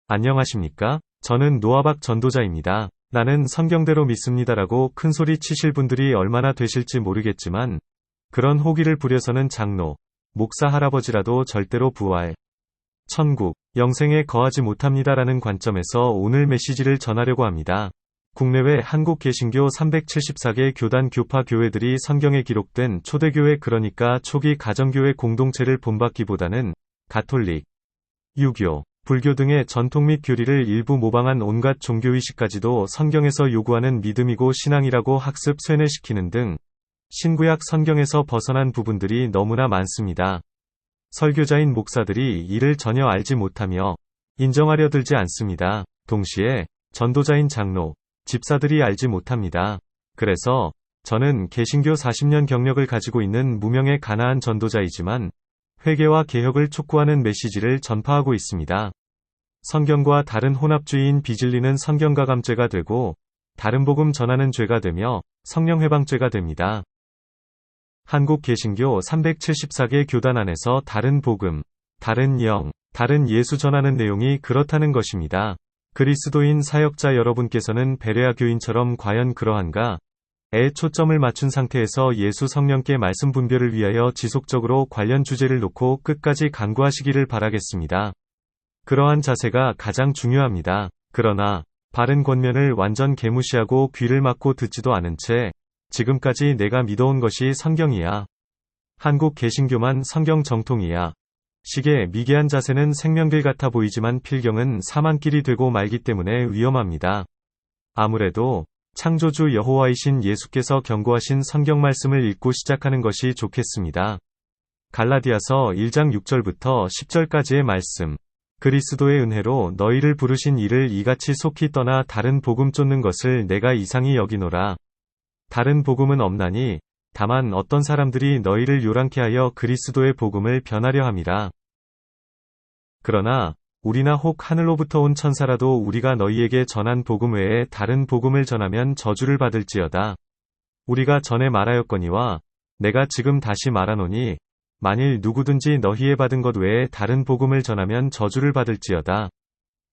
안녕하십니까? 저는 노아박 전도자입니다. 나는 성경대로 믿습니다라고 큰소리 치실 분들이 얼마나 되실지 모르겠지만 그런 호기를 부려서는 장로, 목사 할아버지라도 절대로 부활, 천국, 영생에 거하지 못합니다라는 관점에서 오늘 메시지를 전하려고 합니다. 국내외 한국 개신교 374개 교단 교파 교회들이 성경에 기록된 초대교회 그러니까 초기 가정교회 공동체를 본받기보다는 가톨릭, 유교, 불교 등의 전통 및 교리를 일부 모방한 온갖 종교의식까지도 성경에서 요구하는 믿음이고 신앙이라고 학습 쇠뇌시키는 등 신구약 성경에서 벗어난 부분들이 너무나 많습니다. 설교자인 목사들이 이를 전혀 알지 못하며 인정하려 들지 않습니다. 동시에 전도자인 장로, 집사들이 알지 못합니다. 그래서 저는 개신교 40년 경력을 가지고 있는 무명의 가나안 전도자이지만 회개와 개혁을 촉구하는 메시지를 전파하고 있습니다. 성경과 다른 혼합주의인 비진리는 성경가감죄가 되고 다른 복음 전하는 죄가 되며 성령회방죄가 됩니다. 한국 개신교 374개 교단 안에서 다른 복음, 다른 영, 다른 예수 전하는 내용이 그렇다는 것입니다. 그리스도인 사역자 여러분께서는 베레아 교인처럼 과연 그러한가? 에 초점을 맞춘 상태에서 예수 성령께 말씀 분별을 위하여 지속적으로 관련 주제를 놓고 끝까지 간구하시기를 바라겠습니다. 그러한 자세가 가장 중요합니다. 그러나 바른 권면을 완전 개무시하고 귀를 막고 듣지도 않은 채 지금까지 내가 믿어온 것이 성경이야. 한국 개신교만 성경 정통이야. 식의 미개한 자세는 생명길 같아 보이지만 필경은 사망길이 되고 말기 때문에 위험합니다. 아무래도 창조주 여호와이신 예수께서 경고하신 성경 말씀을 읽고 시작하는 것이 좋겠습니다. 갈라디아서 1장 6절부터 10절까지의 말씀. 그리스도의 은혜로 너희를 부르신 이를 이같이 속히 떠나 다른 복음 쫓는 것을 내가 이상히 여기노라. 다른 복음은 없나니 다만 어떤 사람들이 너희를 요란케 하여 그리스도의 복음을 변하려 함이라. 그러나 우리나 혹 하늘로부터 온 천사라도 우리가 너희에게 전한 복음 외에 다른 복음을 전하면 저주를 받을지어다. 우리가 전에 말하였거니와 내가 지금 다시 말하노니 만일 누구든지 너희의 받은 것 외에 다른 복음을 전하면 저주를 받을지어다.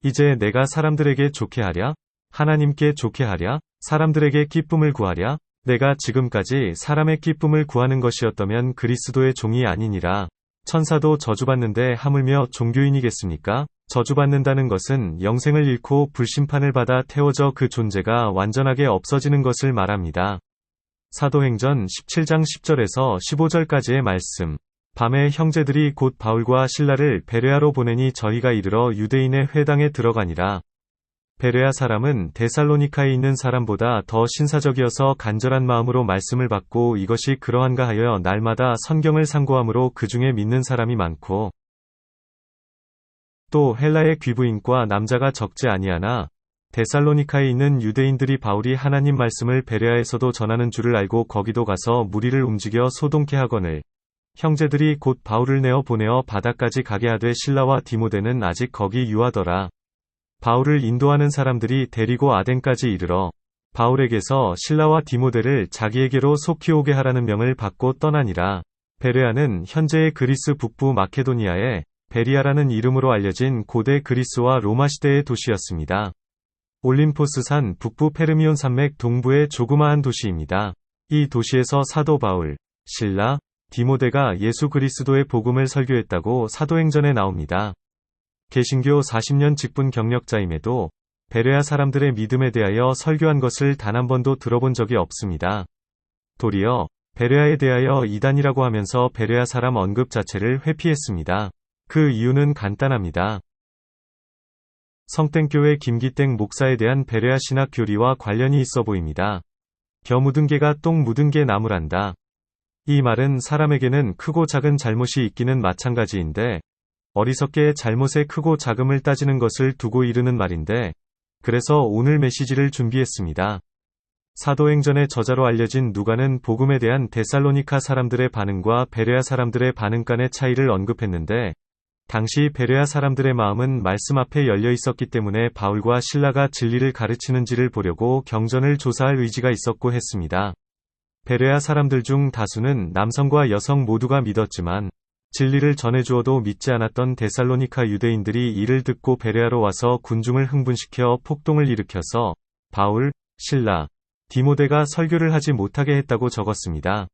이제 내가 사람들에게 좋게 하랴? 하나님께 좋게 하랴? 사람들에게 기쁨을 구하랴? 내가 지금까지 사람의 기쁨을 구하는 것이었다면 그리스도의 종이 아니니라. 천사도 저주받는데 하물며 종교인이겠습니까? 저주받는다는 것은 영생을 잃고 불심판을 받아 태워져 그 존재가 완전하게 없어지는 것을 말합니다. 사도행전 17장 10절에서 15절까지의 말씀. 밤에 형제들이 곧 바울과 실라를 베레아로 보내니 저희가 이르러 유대인의 회당에 들어가니라. 베레아 사람은 데살로니카에 있는 사람보다 더 신사적이어서 간절한 마음으로 말씀을 받고 이것이 그러한가 하여 날마다 성경을 상고함으로 그 중에 믿는 사람이 많고 또 헬라의 귀부인과 남자가 적지 아니하나 데살로니카에 있는 유대인들이 바울이 하나님 말씀을 베레아에서도 전하는 줄을 알고 거기도 가서 무리를 움직여 소동케 하거늘 형제들이 곧 바울을 내어 보내어 바다까지 가게 하되 실라와 디모데는 아직 거기 유하더라. 바울을 인도하는 사람들이 데리고 아덴까지 이르러 바울에게서 실라와 디모데를 자기에게로 속히 오게 하라는 명을 받고 떠나니라. 베레아는 현재의 그리스 북부 마케도니아의 베리아라는 이름으로 알려진 고대 그리스와 로마 시대의 도시였습니다. 올림포스 산 북부 페르미온 산맥 동부의 조그마한 도시입니다. 이 도시에서 사도 바울, 실라, 디모데가 예수 그리스도의 복음을 설교했다고 사도행전에 나옵니다. 개신교 40년 직분 경력자임에도 베레아 사람들의 믿음에 대하여 설교한 것을 단 한 번도 들어본 적이 없습니다. 도리어 베레아에 대하여 이단이라고 하면서 베레아 사람 언급 자체를 회피했습니다. 그 이유는 간단합니다. 성땡교회 김기땡 목사에 대한 베레아 신학 교리와 관련이 있어 보입니다. 겨 묻은 개가 똥 묻은 개 나무란다. 이 말은 사람에게는 크고 작은 잘못이 있기는 마찬가지인데 어리석게 잘못의 크고 작음을 따지는 것을 두고 이르는 말인데 그래서 오늘 메시지를 준비했습니다. 사도행전의 저자로 알려진 누가는 복음에 대한 데살로니카 사람들의 반응과 베레아 사람들의 반응 간의 차이를 언급했는데 당시 베레아 사람들의 마음은 말씀 앞에 열려 있었기 때문에 바울과 실라가 진리를 가르치는지를 보려고 경전을 조사할 의지가 있었고 했습니다. 베레아 사람들 중 다수는 남성과 여성 모두가 믿었지만 진리를 전해주어도 믿지 않았던 데살로니가 유대인들이 이를 듣고 베레아로 와서 군중을 흥분시켜 폭동을 일으켜서 바울, 실라, 디모데가 설교를 하지 못하게 했다고 적었습니다.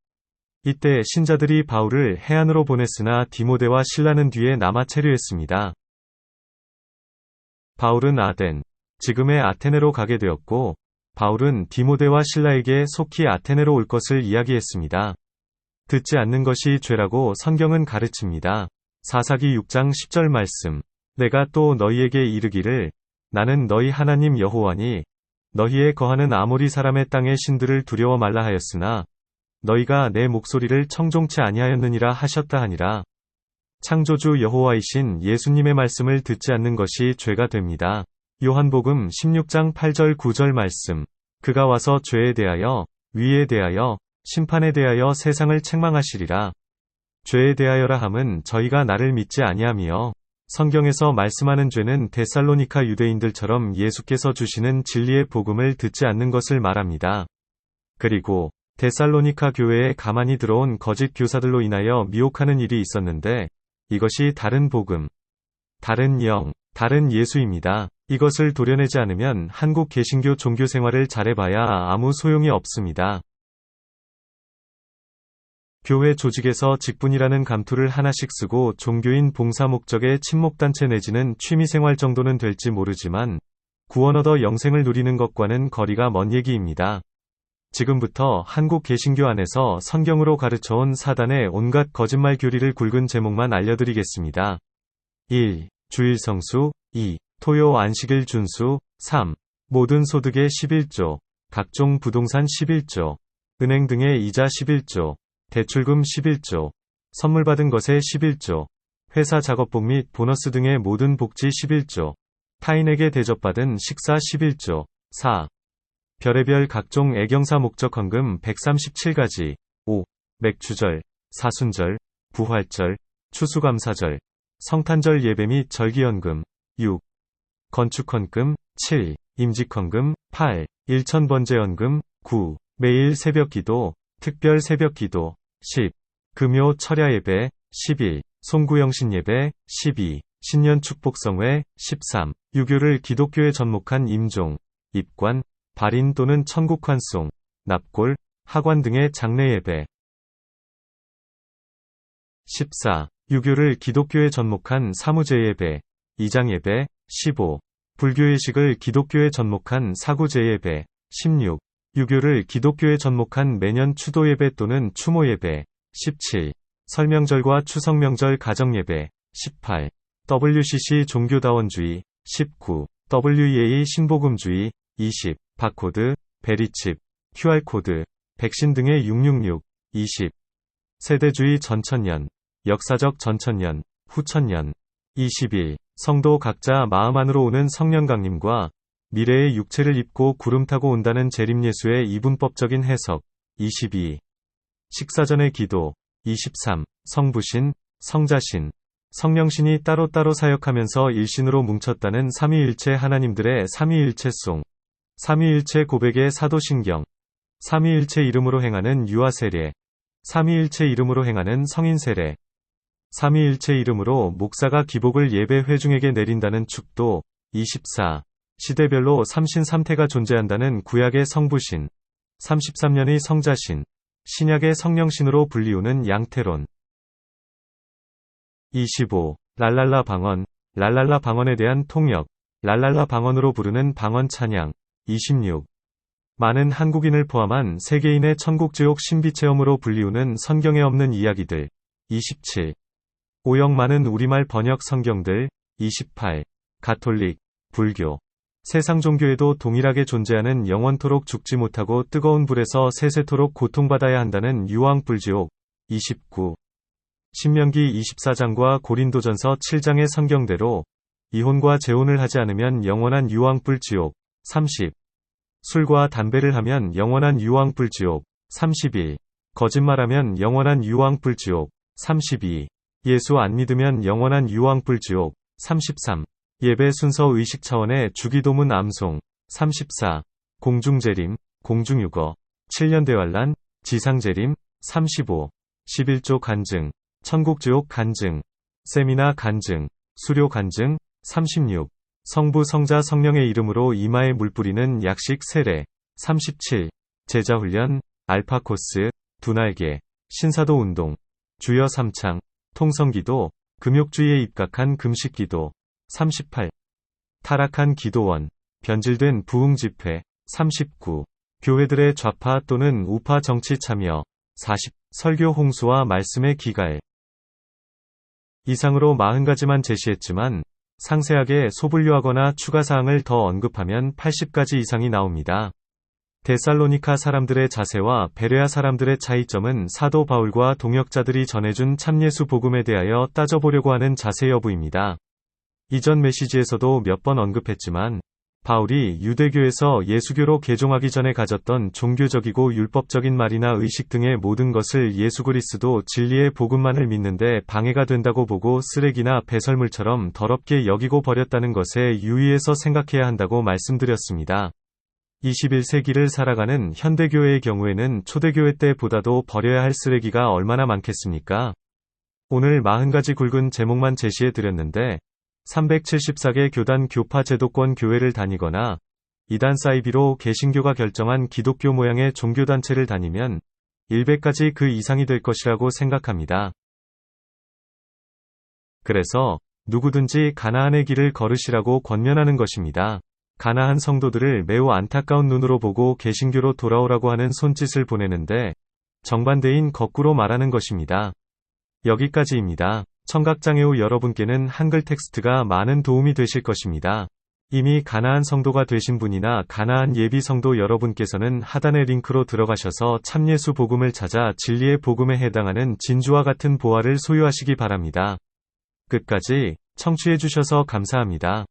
이때 신자들이 바울을 해안으로 보냈으나 디모데와 실라는 뒤에 남아 체류했습니다. 바울은 아덴, 지금의 아테네로 가게 되었고, 바울은 디모데와 실라에게 속히 아테네로 올 것을 이야기했습니다. 듣지 않는 것이 죄라고 성경은 가르칩니다. 사사기 6장 10절 말씀. 내가 또 너희에게 이르기를 나는 너희 하나님 여호와니 너희에 거하는 아모리 사람의 땅의 신들을 두려워 말라 하였으나 너희가 내 목소리를 청종치 아니하였느니라 하셨다 하니라. 창조주 여호와이신 예수님의 말씀을 듣지 않는 것이 죄가 됩니다. 요한복음 16장 8절 9절 말씀. 그가 와서 죄에 대하여, 위에 대하여, 심판에 대하여 세상을 책망하시리라. 죄에 대하여라 함은 저희가 나를 믿지 아니하며, 성경에서 말씀하는 죄는 데살로니가 유대인들처럼 예수께서 주시는 진리의 복음을 듣지 않는 것을 말합니다. 그리고 데살로니가 교회에 가만히 들어온 거짓 교사들로 인하여 미혹하는 일이 있었는데, 이것이 다른 복음, 다른 영, 다른 예수입니다. 이것을 도려내지 않으면 한국 개신교 종교생활을 잘해봐야 아무 소용이 없습니다. 교회 조직에서 직분이라는 감투를 하나씩 쓰고 종교인 봉사 목적의 친목단체 내지는 취미생활 정도는 될지 모르지만 구원 얻어 영생을 누리는 것과는 거리가 먼 얘기입니다. 지금부터 한국 개신교 안에서 성경으로 가르쳐온 사단의 온갖 거짓말 교리를 굵은 제목만 알려드리겠습니다. 1. 주일 성수. 2. 토요 안식일 준수. 3. 모든 소득의 11조, 각종 부동산 11조, 은행 등의 이자 11조, 대출금 11조, 선물 받은 것의 11조, 회사 작업복 및 보너스 등의 모든 복지 11조, 타인에게 대접받은 식사 11조. 4. 별의별 각종 애경사 목적 헌금 137가지. 5. 맥주절, 사순절, 부활절, 추수감사절, 성탄절 예배 및 절기헌금. 6. 건축헌금. 7. 임직헌금. 8. 일천번제헌금. 9. 매일 새벽기도, 특별 새벽기도. 10. 금요 철야 예배. 11. 송구영신 예배. 12. 신년 축복성회. 13. 유교를 기독교에 접목한 임종, 입관, 발인 또는 천국 환송, 납골, 하관 등의 장례 예배. 14. 유교를 기독교에 접목한 사무제 예배, 이장 예배. 15. 불교의식을 기독교에 접목한 사구제 예배. 16. 유교를 기독교에 접목한 매년 추도 예배 또는 추모 예배. 17. 설명절과 추석명절 가정예배. 18. WCC 종교다원주의. 19. WEA 신복음주의. 20. 바코드, 베리칩, QR코드, 백신 등의 666. 20. 세대주의 전천년, 역사적 전천년, 후천년. 21. 성도 각자 마음 안으로 오는 성령 강림과 미래의 육체를 입고 구름 타고 온다는 재림예수의 이분법적인 해석. 22. 식사전의 기도. 23. 성부신, 성자신, 성령신이 따로따로 사역하면서 일신으로 뭉쳤다는 삼위일체 하나님들의 삼위일체송. 삼위일체 고백의 사도신경. 삼위일체 이름으로 행하는 유아세례. 삼위일체 이름으로 행하는 성인세례. 삼위일체 이름으로 목사가 기복을 예배 회중에게 내린다는 축도. 24. 시대별로 삼신삼태가 존재한다는 구약의 성부신, 33년의 성자신, 신약의 성령신으로 불리우는 양태론. 25. 랄랄라 방언, 랄랄라 방언에 대한 통역, 랄랄라 방언으로 부르는 방언 찬양. 26. 많은 한국인을 포함한 세계인의 천국지옥 신비체험으로 불리우는 성경에 없는 이야기들. 27. 오역 많은 우리말 번역 성경들. 28. 가톨릭, 불교, 세상 종교에도 동일하게 존재하는 영원토록 죽지 못하고 뜨거운 불에서 세세토록 고통받아야 한다는 유황불지옥. 29. 신명기 24장과 고린도전서 7장의 성경대로 이혼과 재혼을 하지 않으면 영원한 유황불지옥. 30. 술과 담배를 하면 영원한 유황불지옥. 31. 거짓말하면 영원한 유황불지옥. 32. 예수 안 믿으면 영원한 유황불지옥. 33. 예배 순서 의식 차원의 주기도문 암송. 34. 공중재림, 공중유거, 7년 대환란, 지상재림. 35. 11조 간증, 천국지옥 간증, 세미나 간증, 수료 간증. 36. 성부 성자 성령의 이름으로 이마에 물 뿌리는 약식 세례. 37. 제자훈련, 알파코스, 두날개, 신사도 운동, 주여 삼창, 통성기도, 금욕주의에 입각한 금식기도. 38. 타락한 기도원, 변질된 부흥집회. 39. 교회들의 좌파 또는 우파 정치 참여. 40. 설교 홍수와 말씀의 기갈. 이상으로 40가지만 제시했지만 상세하게 소분류하거나 추가사항을 더 언급하면 80가지 이상이 나옵니다. 데살로니카 사람들의 자세와 베레아 사람들의 차이점은 사도 바울과 동역자들이 전해준 참예수 복음에 대하여 따져보려고 하는 자세 여부입니다. 이전 메시지에서도 몇 번 언급했지만 바울이 유대교에서 예수교로 개종하기 전에 가졌던 종교적이고 율법적인 말이나 의식 등의 모든 것을 예수 그리스도 진리의 복음만을 믿는데 방해가 된다고 보고 쓰레기나 배설물처럼 더럽게 여기고 버렸다는 것에 유의해서 생각해야 한다고 말씀드렸습니다. 21세기를 살아가는 현대교회의 경우에는 초대교회 때보다도 버려야 할 쓰레기가 얼마나 많겠습니까? 오늘 40가지 굵은 제목만 제시해 드렸는데 374개 교단 교파 제도권 교회를 다니거나 이단 사이비로 개신교가 결정한 기독교 모양의 종교단체를 다니면 100가지 그 이상이 될 것이라고 생각합니다. 그래서 누구든지 가나안의 길을 걸으시라고 권면하는 것입니다. 가나안 성도들을 매우 안타까운 눈으로 보고 개신교로 돌아오라고 하는 손짓을 보내는데 정반대인 거꾸로 말하는 것입니다. 여기까지입니다. 청각장애우 여러분께는 한글 텍스트가 많은 도움이 되실 것입니다. 이미 가나안 성도가 되신 분이나 가나안 예비 성도 여러분께서는 하단의 링크로 들어가셔서 참예수 복음을 찾아 진리의 복음에 해당하는 진주와 같은 보화를 소유하시기 바랍니다. 끝까지 청취해 주셔서 감사합니다.